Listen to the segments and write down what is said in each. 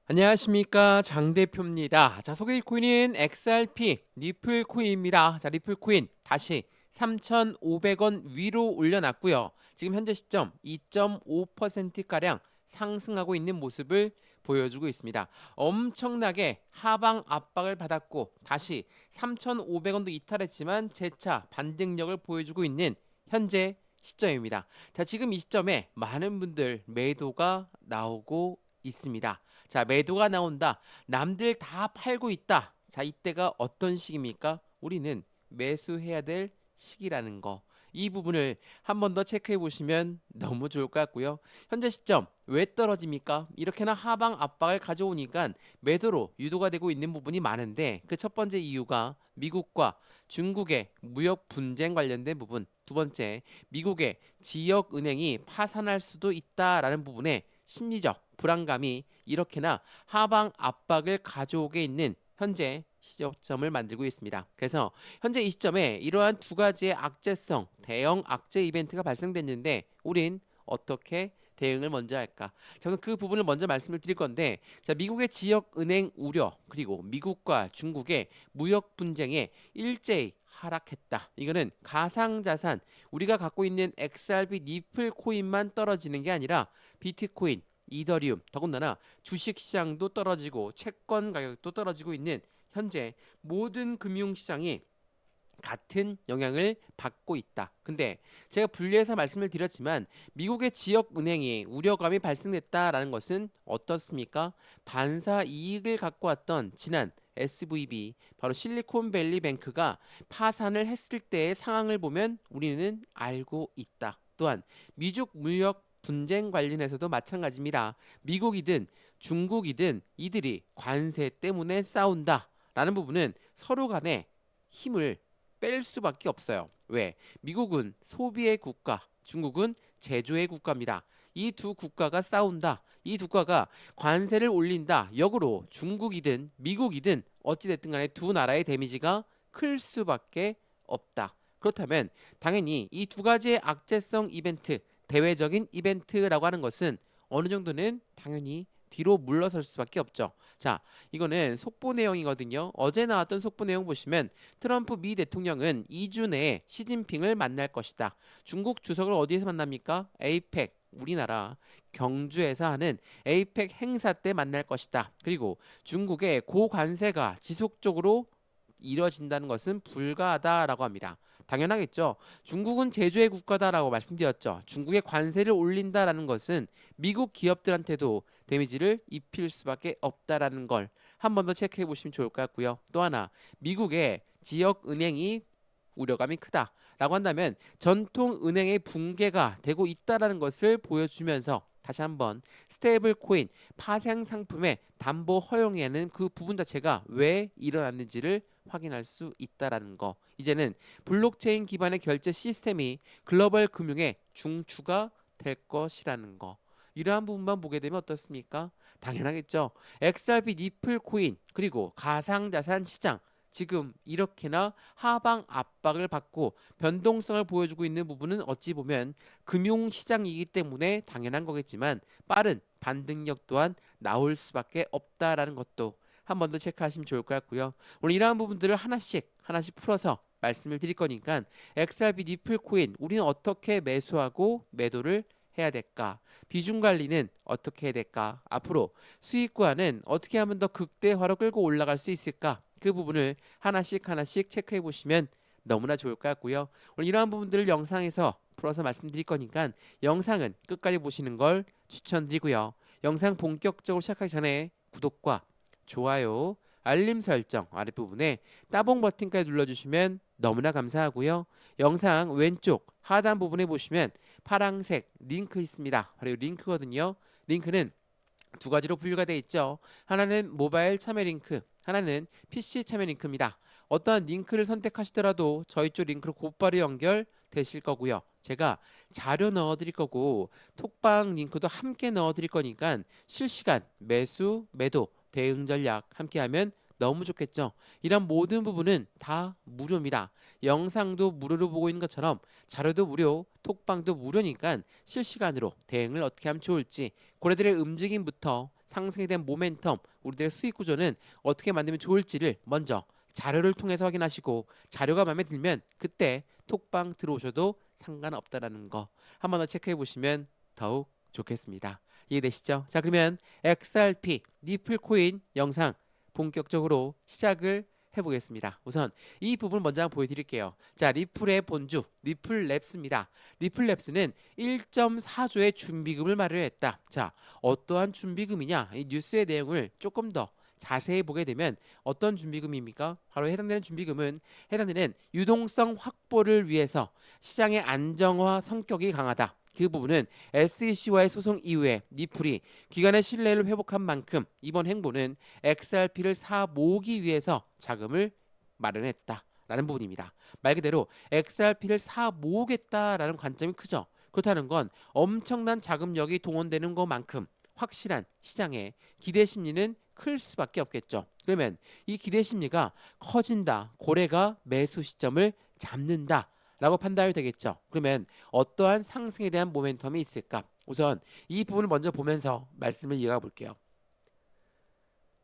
안녕하십니까, 장 대표입니다. 자, 소개할 코인은 XRP 리플 코인입니다. 자, 리플 코인 다시 3,500원 위로 올려놨고요. 지금 현재 시점 2.5%가량 상승하고 있는 모습을 보여주고 있습니다. 엄청나게 하방 압박을 받았고 다시 3,500원도 이탈했지만 재차 반등력을 보여주고 있는 현재 시점입니다. 자, 지금 이 시점에 많은 분들 매도가 나오고 있습니다. 자, 매도가 나온다. 남들 다 팔고 있다. 자, 이때가 어떤 시기입니까? 우리는 매수해야 될 시기라는 거. 이 부분을 한 번 더 체크해 보시면 너무 좋을 것 같고요. 현재 시점 왜 떨어집니까? 이렇게나 하방 압박을 가져오니까 매도로 유도가 되고 있는 부분이 많은데 그 첫 번째 이유가 미국과 중국의 무역 분쟁 관련된 부분. 두 번째, 미국의 지역 은행이 파산할 수도 있다라는 부분에 심리적 불안감이 이렇게나 하방 압박을 가져오게 있는 현재 시점을 만들고 있습니다. 그래서 현재 이 시점에 이러한 두 가지의 악재성 대형 악재 이벤트가 발생됐는데 우린 어떻게 대응을 먼저 할까? 저는 그 부분을 먼저 말씀을 드릴 건데, 자, 미국의 지역 은행 우려 그리고 미국과 중국의 무역 분쟁에 일제히 하락했다. 이거는 가상자산 우리가 갖고 있는 XRP 리플 코인만 떨어지는 게 아니라 비트코인, 이더리움, 더군다나 주식시장도 떨어지고 채권 가격도 떨어지고 있는 현재 모든 금융시장이 같은 영향을 받고 있다. 근데 제가 분리해서 말씀을 드렸지만 미국의 지역 은행이 우려감이 발생됐다라는 것은 어떻습니까? 반사 이익을 갖고 왔던 지난 SVB 바로 실리콘밸리 뱅크가 파산을 했을 때의 상황을 보면 우리는 알고 있다. 또한 미중 무역 분쟁 관련해서도 마찬가지입니다. 미국이든 중국이든 이들이 관세 때문에 싸운다라는 부분은 서로 간에 힘을 뺄 수밖에 없어요. 왜? 미국은 소비의 국가, 중국은 제조의 국가입니다. 이 두 국가가 싸운다. 이 두 국가가 관세를 올린다. 역으로 중국이든 미국이든 어찌됐든 간에 두 나라의 데미지가 클 수밖에 없다. 그렇다면 당연히 이 두 가지의 악재성 이벤트, 대외적인 이벤트라고 하는 것은 어느 정도는 당연히 뒤로 물러설 수밖에 없죠. 자, 이거는 속보 내용이거든요. 어제 나왔던 속보 내용 보시면 트럼프 미 대통령은 2주 내에 시진핑을 만날 것이다. 중국 주석을 어디에서 만납니까? 에이펙, 우리나라 경주에서 하는 에이펙 행사 때 만날 것이다. 그리고 중국의 고관세가 지속적으로 이뤄진다는 것은 불가하다라고 합니다. 당연하겠죠. 중국은 제조의 국가다라고 말씀드렸죠. 중국의 관세를 올린다라는 것은 미국 기업들한테도 데미지를 입힐 수밖에 없다라는 걸 한 번 더 체크해 보시면 좋을 것 같고요. 또 하나, 미국의 지역 은행이 우려감이 크다라고 한다면 전통 은행의 붕괴가 되고 있다라는 것을 보여주면서 다시 한번 스테이블 코인 파생 상품의 담보 허용에는 그 부분 자체가 왜 일어났는지를 확인할 수 있다라는 거. 이제는 블록체인 기반의 결제 시스템이 글로벌 금융의 중추가 될 것이라는 거. 이러한 부분만 보게 되면 어떻습니까? 당연하겠죠. XRP 리플 코인 그리고 가상자산 시장 지금 이렇게나 하방 압박을 받고 변동성을 보여주고 있는 부분은 어찌 보면 금융시장이기 때문에 당연한 거겠지만 빠른 반등력 또한 나올 수밖에 없다라는 것도 한 번 더 체크하시면 좋을 것 같고요. 오늘 이러한 부분들을 하나씩 하나씩 풀어서 말씀을 드릴 거니까 XRP 리플 코인 우리는 어떻게 매수하고 매도를 해야 될까? 비중 관리는 어떻게 해야 될까? 앞으로 수익과는 어떻게 하면 더 극대화로 끌고 올라갈 수 있을까? 그 부분을 하나씩 하나씩 체크해 보시면 너무나 좋을 것 같고요. 오늘 이러한 부분들을 영상에서 풀어서 말씀드릴 거니까 영상은 끝까지 보시는 걸 추천드리고요. 영상 본격적으로 시작하기 전에 구독과 좋아요, 알림 설정 아랫부분에 따봉 버튼까지 눌러주시면 너무나 감사하고요. 영상 왼쪽 하단 부분에 보시면 파란색 링크 있습니다. 바로 이 링크거든요. 링크는 두 가지로 분류가 되어 있죠. 하나는 모바일 참여 링크, 하나는 PC 참여 링크입니다. 어떠한 링크를 선택하시더라도 저희 쪽 링크로 곧바로 연결되실 거고요. 제가 자료 넣어드릴 거고 톡방 링크도 함께 넣어드릴 거니까 실시간 매수, 매도, 대응 전략 함께하면 너무 좋겠죠. 이런 모든 부분은 다 무료입니다. 영상도 무료로 보고 있는 것처럼 자료도 무료, 톡방도 무료니까 실시간으로 대응을 어떻게 하면 좋을지 고래들의 움직임부터 상승에 대한 모멘텀, 우리들의 수익 구조는 어떻게 만들면 좋을지를 먼저 자료를 통해서 확인하시고 자료가 마음에 들면 그때 톡방 들어오셔도 상관없다라는 거 한 번 더 체크해 보시면 더욱 좋겠습니다. 이해되시죠? 자, 그러면 XRP 니플 코인 영상 본격적으로 시작을 해보겠습니다. 우선 이 부분 먼저 한번 보여드릴게요. 자, 리플의 본주 리플랩스입니다. 리플랩스는 1.4조의 준비금을 마련했다. 자, 어떠한 준비금이냐? 이 뉴스의 내용을 조금 더 자세히 보게 되면 어떤 준비금입니까? 바로 해당되는 준비금은 해당되는 유동성 확보를 위해서 시장의 안정화 성격이 강하다. 그 부분은 SEC와의 소송 이후에 니플이 기관의 신뢰를 회복한 만큼 이번 행보는 XRP를 사 모으기 위해서 자금을 마련했다라는 부분입니다. 말 그대로 XRP를 사 모으겠다라는 관점이 크죠. 그렇다는 건 엄청난 자금력이 동원되는 것만큼 확실한 시장의 기대 심리는 클 수밖에 없겠죠. 그러면 이 기대 심리가 커진다. 고래가 매수 시점을 잡는다. 라고 판단이 되겠죠. 그러면 어떠한 상승에 대한 모멘텀이 있을까? 우선 이 부분을 먼저 보면서 말씀을 이어가 볼게요.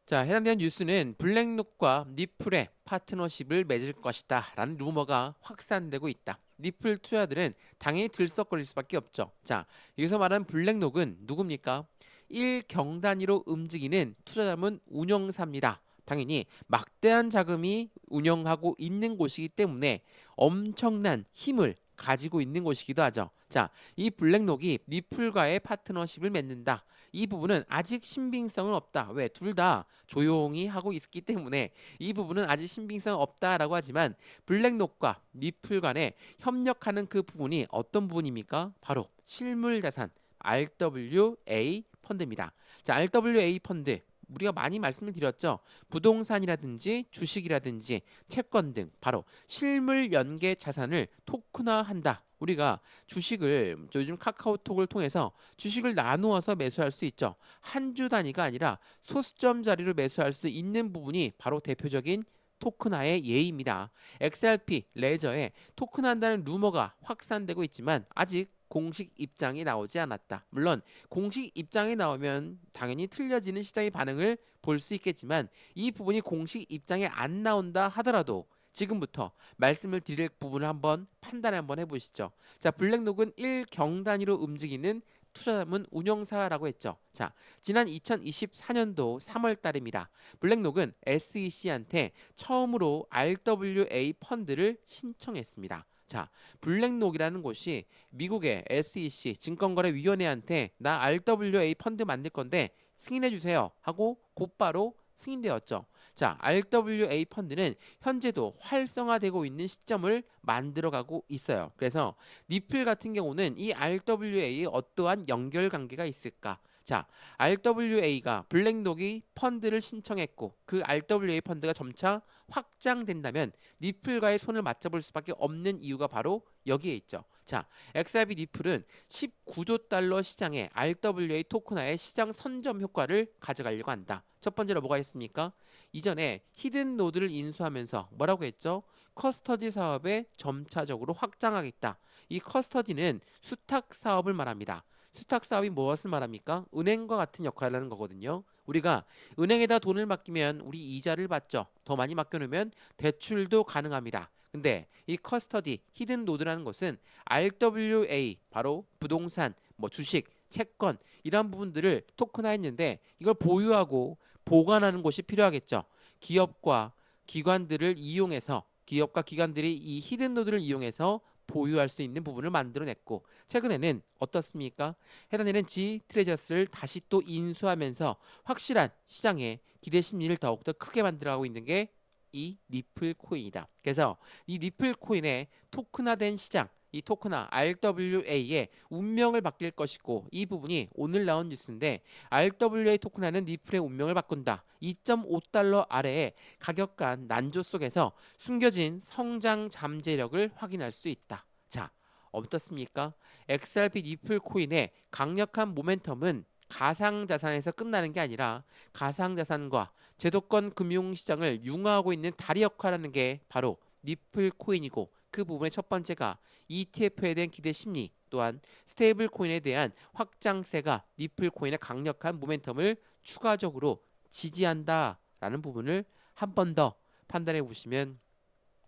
자, 해당되는 뉴스는 블랙록과 니플의 파트너십을 맺을 것이다 라는 루머가 확산되고 있다. 니플 투자들은 당연히 들썩거릴 수밖에 없죠. 자, 여기서 말하는 블랙록은 누굽니까? 1경 단위로 움직이는 투자자문 운영사입니다. 당연히 막대한 자금이 운영하고 있는 곳이기 때문에 엄청난 힘을 가지고 있는 곳이기도 하죠. 자, 이 블랙록이 니플과의 파트너십을 맺는다. 이 부분은 아직 신빙성은 없다. 왜? 둘 다 조용히 하고 있기 때문에 이 부분은 아직 신빙성 없다라고 하지만 블랙록과 니플 간에 협력하는 그 부분이 어떤 부분입니까? 바로 실물 자산 RWA 펀드입니다. 자, RWA 펀드 우리가 많이 말씀을 드렸죠. 부동산이라든지 주식이라든지 채권 등 바로 실물 연계 자산을 토큰화한다. 우리가 주식을 요즘 카카오톡을 통해서 주식을 나누어서 매수할 수 있죠. 한 주 단위가 아니라 소수점짜리로 매수할 수 있는 부분이 바로 대표적인 토큰화의 예입니다. XRP 레저에 토큰화한다는 루머가 확산되고 있지만 아직 공식 입장이 나오지 않았다. 물론 공식 입장이 나오면 당연히 틀려지는 시장의 반응을 볼 수 있겠지만 이 부분이 공식 입장에 안 나온다 하더라도 지금부터 말씀을 드릴 부분을 한번 판단 한번 해보시죠. 자, 블랙록은 1경 단위로 움직이는 투자자문 운영사라고 했죠. 자, 지난 2024년도 3월 달입니다. 블랙록은 SEC한테 처음으로 RWA 펀드를 신청했습니다. 자, 블랙록이라는 곳이 미국의 SEC 증권거래위원회한테 나 RWA 펀드 만들 건데 승인해 주세요 하고 곧바로 승인되었죠. 자, RWA 펀드는 현재도 활성화되고 있는 시점을 만들어가고 있어요. 그래서 니플 같은 경우는 이 RWA에 어떠한 연결 관계가 있을까? 자, RWA가 블랙록이 펀드를 신청했고 그 RWA 펀드가 점차 확장된다면 니플과의 손을 맞잡을 수밖에 없는 이유가 바로 여기에 있죠. 자, XRP 니플은 19조 달러 시장의 RWA 토큰화의 시장 선점 효과를 가져가려고 한다. 첫 번째로 뭐가 있습니까? 이전에 히든 노드를 인수하면서 뭐라고 했죠? 커스터디 사업에 점차적으로 확장하겠다. 이 커스터디는 수탁 사업을 말합니다. 수탁 사업이 무엇을 말합니까? 은행과 같은 역할을 하는 거거든요. 우리가 은행에다 돈을 맡기면 우리 이자를 받죠. 더 많이 맡겨놓으면 대출도 가능합니다. 근데 이 커스터디, 히든 노드라는 것은 RWA, 바로 부동산, 주식, 채권 이런 부분들을 토큰화했는데 이걸 보유하고 보관하는 곳이 필요하겠죠. 기업과 기관들을 이용해서 기업과 기관들이 이 히든 노드를 이용해서 보유할 수 있는 부분을 만들어냈고 최근에는 어떻습니까? 해당되는 G 트레저스를 다시 또 인수하면서 확실한 시장의 기대 심리를 더욱더 크게 만들어가고 있는 게 이 니플 코인이다. 그래서 이 니플 코인의 토큰화된 시장, 이 토큰화 RWA의 운명을 바뀔 것이고 이 부분이 오늘 나온 뉴스인데 RWA 토큰화는 니플의 운명을 바꾼다. 2.5달러 아래의 가격 간 난조 속에서 숨겨진 성장 잠재력을 확인할 수 있다. 자, 어떻습니까? XRP 니플 코인의 강력한 모멘텀은 가상자산에서 끝나는 게 아니라 가상자산과 제도권 금융시장을 융화하고 있는 다리 역할을 하는 게 바로 니플 코인이고 그 부분의 첫 번째가 ETF에 대한 기대 심리, 또한 스테이블 코인에 대한 확장세가 리플 코인의 강력한 모멘텀을 추가적으로 지지한다라는 부분을 한 번 더 판단해 보시면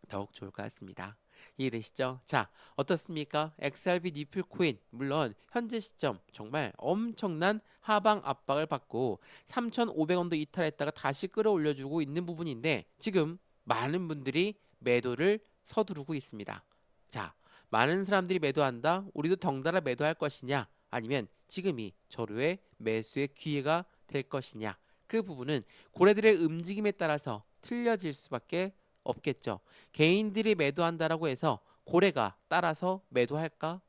더욱 좋을 것 같습니다. 이해되시죠? 자, 어떻습니까? XRP 니플 코인 물론 현재 시점 정말 엄청난 하방 압박을 받고 3,500원도 이탈했다가 다시 끌어올려주고 있는 부분인데 지금 많은 분들이 매도를 서두르고 있습니다. 자, 많은 사람들이 매도한다. 우리도 덩달아 매도할 것이냐? 아니면 지금이 저로의 매수의 기회가 될 것이냐? 그 부분은 고래들의 움직임에 따라서 틀려질 수밖에 없겠죠. 개인들이 매도한다라고 해서 고래가 따라서 매도할까?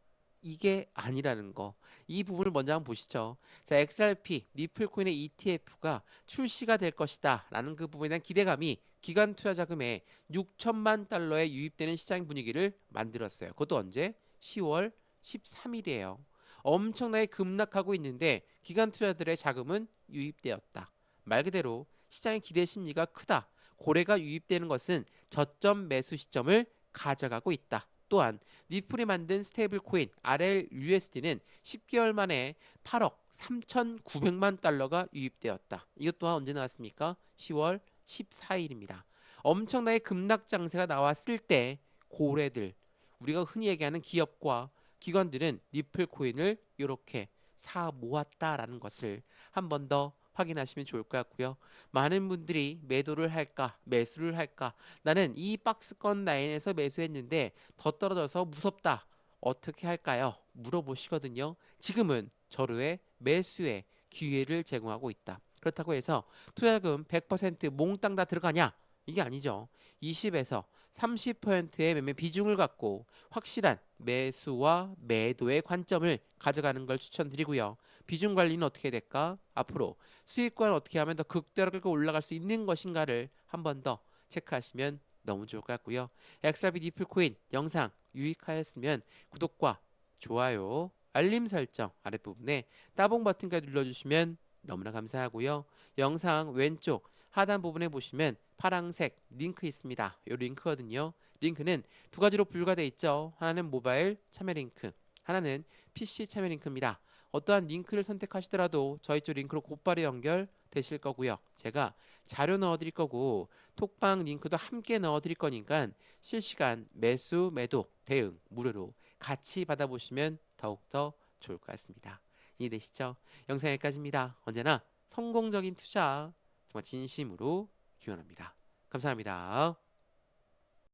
이게 아니라는 거. 이 부분을 먼저 한번 보시죠. 자, XRP, 니플코인의 ETF가 출시가 될 것이다 라는 그 부분에 대한 기대감이 기관 투자 자금에 6천만 달러에 유입되는 시장 분위기를 만들었어요. 그것도 언제? 10월 13일이에요. 엄청나게 급락하고 있는데 기관 투자들의 자금은 유입되었다. 말 그대로 시장의 기대 심리가 크다. 고래가 유입되는 것은 저점 매수 시점을 가져가고 있다. 또한 니플이 만든 스테이블 코인 RLUSD는 10개월 만에 8억 3,900만 달러가 유입되었다. 이것 또한 언제 나왔습니까? 10월 14일입니다. 엄청나게 급락 장세가 나왔을 때 고래들, 우리가 흔히 얘기하는 기업과 기관들은 니플 코인을 이렇게 사 모았다라는 것을 한 번 더 확인하시면 좋을 것 같고요. 많은 분들이 매도를 할까, 매수를 할까? 나는 이 박스권 라인에서 매수했는데 더 떨어져서 무섭다. 어떻게 할까요? 물어보시거든요. 지금은 저로의 매수의 기회를 제공하고 있다. 그렇다고 해서 투자금 100% 몽땅 다 들어가냐? 이게 아니죠. 20에서 30%의 매매 비중을 갖고 확실한 매수와 매도의 관점을 가져가는 걸 추천드리고요. 비중 관리는 어떻게 될까? 앞으로 수익과는 어떻게 하면 더 극대로 올라갈 수 있는 것인가를 한 번 더 체크하시면 너무 좋을 것 같고요. XRP 니플코인 영상 유익하였으면 구독과 좋아요, 알림 설정 아랫부분에 따봉 버튼까지 눌러주시면 너무나 감사하고요. 영상 왼쪽 하단 부분에 보시면 파란색 링크 있습니다. 이 링크거든요. 링크는 두 가지로 분류가 되어 있죠. 하나는 모바일 참여 링크, 하나는 PC 참여 링크입니다. 어떠한 링크를 선택하시더라도 저희 쪽 링크로 곧바로 연결되실 거고요. 제가 자료 넣어드릴 거고 톡방 링크도 함께 넣어드릴 거니까 실시간 매수, 매도, 대응 무료로 같이 받아보시면 더욱더 좋을 것 같습니다. 이해되시죠? 영상 여기까지입니다. 언제나 성공적인 투자 정말 진심으로 기원합니다. 감사합니다.